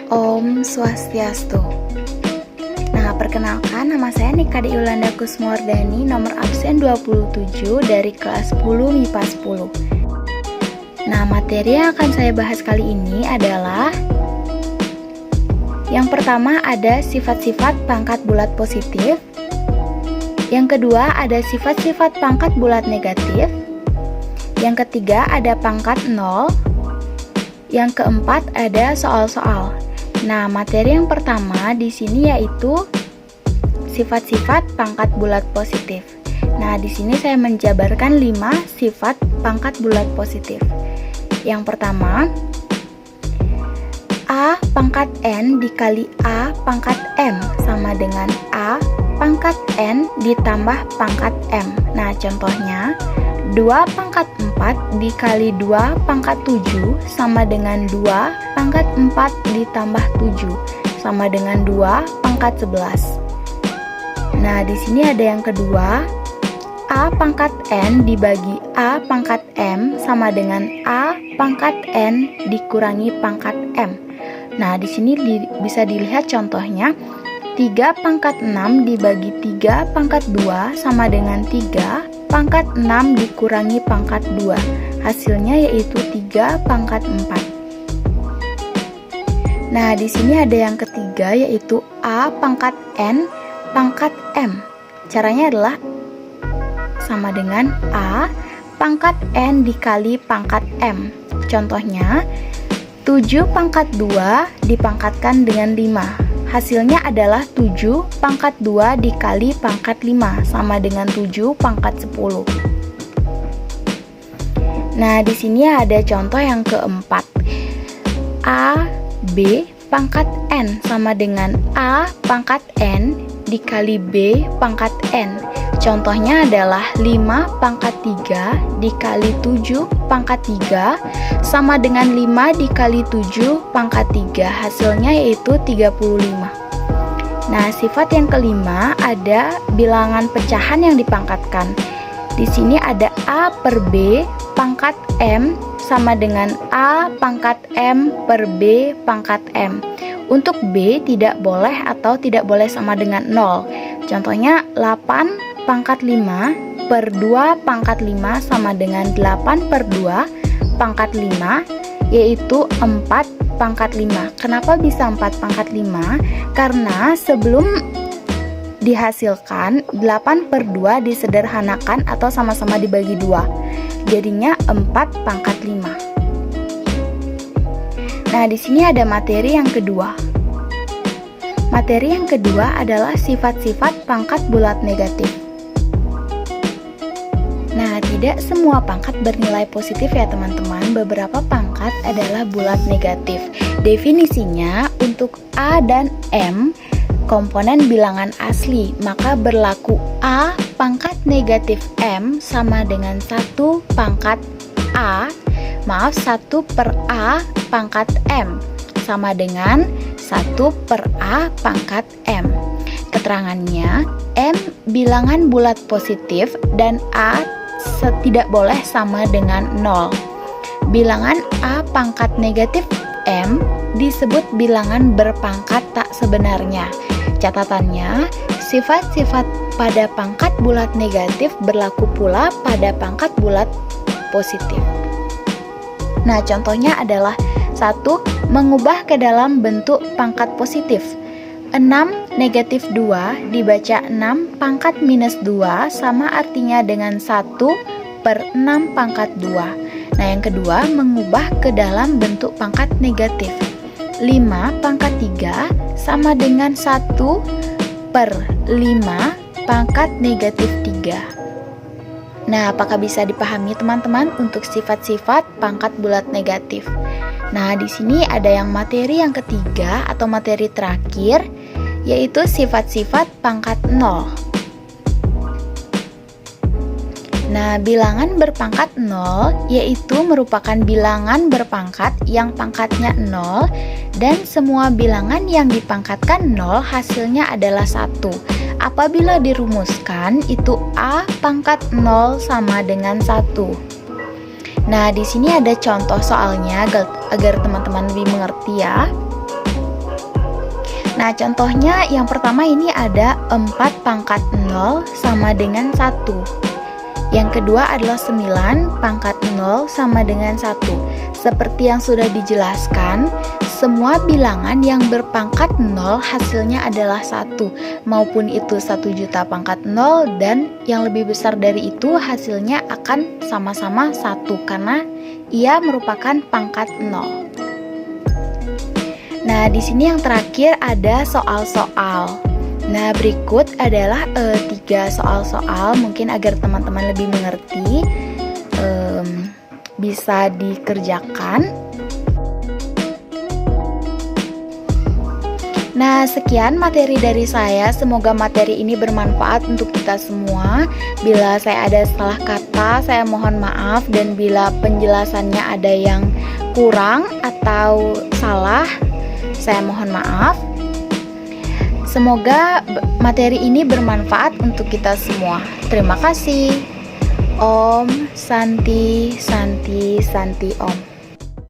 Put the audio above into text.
Om Swastiastu. Nah, perkenalkan, nama saya Nikade Yolanda Kusmordani, nomor absen 27 dari kelas 10 MIPA 10. Nah, materi yang akan saya bahas kali ini adalah yang pertama ada sifat-sifat pangkat bulat positif. Yang kedua ada sifat-sifat pangkat bulat negatif. Yang ketiga ada pangkat 0. Yang keempat ada soal-soal. Nah, materi yang pertama di sini yaitu sifat-sifat pangkat bulat positif. Nah, di sini saya menjabarkan 5 sifat pangkat bulat positif. Yang pertama, A pangkat N dikali A pangkat M sama dengan A pangkat N ditambah pangkat M. Nah, contohnya 2 pangkat 4 dikali 2 pangkat 7 sama dengan 2 pangkat 4 ditambah 7 sama dengan 2 pangkat 11. Nah, di sini ada yang kedua, A pangkat N dibagi A pangkat M sama dengan A pangkat N dikurangi pangkat M. Nah, di sini bisa dilihat contohnya 3 pangkat 6 dibagi 3 pangkat 2 sama dengan 3 pangkat 6 dikurangi pangkat 2. Hasilnya yaitu 3 pangkat 4. Nah, di sini ada yang ketiga yaitu A pangkat N pangkat M. Caranya adalah sama dengan A pangkat N dikali pangkat M. Contohnya 7 pangkat 2 dipangkatkan dengan 5. Hasilnya adalah 7 pangkat 2 dikali pangkat 5 sama dengan 7 pangkat 10. Nah, di sini ada contoh yang keempat. A, B pangkat N sama dengan A pangkat N dikali B pangkat N. Contohnya adalah 5 pangkat 3 dikali 7 pangkat 3 sama dengan 5 dikali 7 pangkat 3. Hasilnya yaitu 35. Nah, sifat yang kelima ada bilangan pecahan yang dipangkatkan. Di sini ada A per B pangkat M sama dengan A pangkat M per B pangkat M. Untuk B tidak boleh atau tidak boleh sama dengan 0. Contohnya 8 pangkat 5 per 2 pangkat 5 sama dengan 8 per 2 pangkat 5, yaitu 4 pangkat 5. Kenapa bisa 4 pangkat 5? Karena sebelum dihasilkan 8 per 2 disederhanakan atau sama-sama dibagi 2. Jadinya 4 pangkat 5. Nah, di sini ada materi yang kedua. Materi yang kedua adalah sifat-sifat pangkat bulat negatif. Nah, tidak semua pangkat bernilai positif ya teman-teman. Beberapa pangkat adalah bulat negatif. Definisinya untuk A dan M komponen bilangan asli, maka berlaku A pangkat negatif M sama dengan 1 pangkat A, 1 per A pangkat M sama dengan 1 per A pangkat M. Keterangannya, M bilangan bulat positif dan A tidak boleh sama dengan 0. Bilangan A pangkat negatif M disebut bilangan berpangkat tak sebenarnya. Catatannya, sifat-sifat pada pangkat bulat negatif berlaku pula pada pangkat bulat positif. Nah, contohnya adalah 1. Mengubah ke dalam bentuk pangkat positif. 6 negatif 2 dibaca 6 pangkat minus 2 sama artinya dengan 1 per 6 pangkat 2. Nah, yang kedua, mengubah ke dalam bentuk pangkat negatif. 5 pangkat 3 sama dengan 1 per 5 pangkat negatif 3. Nah, apakah bisa dipahami teman-teman untuk sifat-sifat pangkat bulat negatif? Nah, di sini ada yang materi yang ketiga atau materi terakhir, yaitu sifat-sifat pangkat 0. Nah, bilangan berpangkat 0 yaitu merupakan bilangan berpangkat yang pangkatnya 0 dan semua bilangan yang dipangkatkan 0 hasilnya adalah 1. Apabila dirumuskan, itu A pangkat 0 sama dengan 1. Nah, di sini ada contoh soalnya agar teman-teman lebih mengerti ya. Nah, contohnya yang pertama ini ada 4 pangkat 0 sama dengan 1. Yang kedua adalah 9 pangkat 0 sama dengan 1. Seperti yang sudah dijelaskan, semua bilangan yang berpangkat 0 hasilnya adalah 1. Maupun itu 1 juta pangkat 0 dan yang lebih besar dari itu hasilnya akan sama-sama 1 karena ia merupakan pangkat 0. Nah, di sini yang terakhir ada soal-soal. Nah, berikut adalah 3 soal-soal mungkin agar teman-teman lebih mengerti, bisa dikerjakan. Nah, sekian materi dari saya. Semoga materi ini bermanfaat untuk kita semua. Bila saya ada salah kata, saya mohon maaf, dan bila penjelasannya ada yang kurang atau salah, saya mohon maaf. Semoga materi ini bermanfaat untuk kita semua. Terima kasih. Om Santi Santi Santi Om.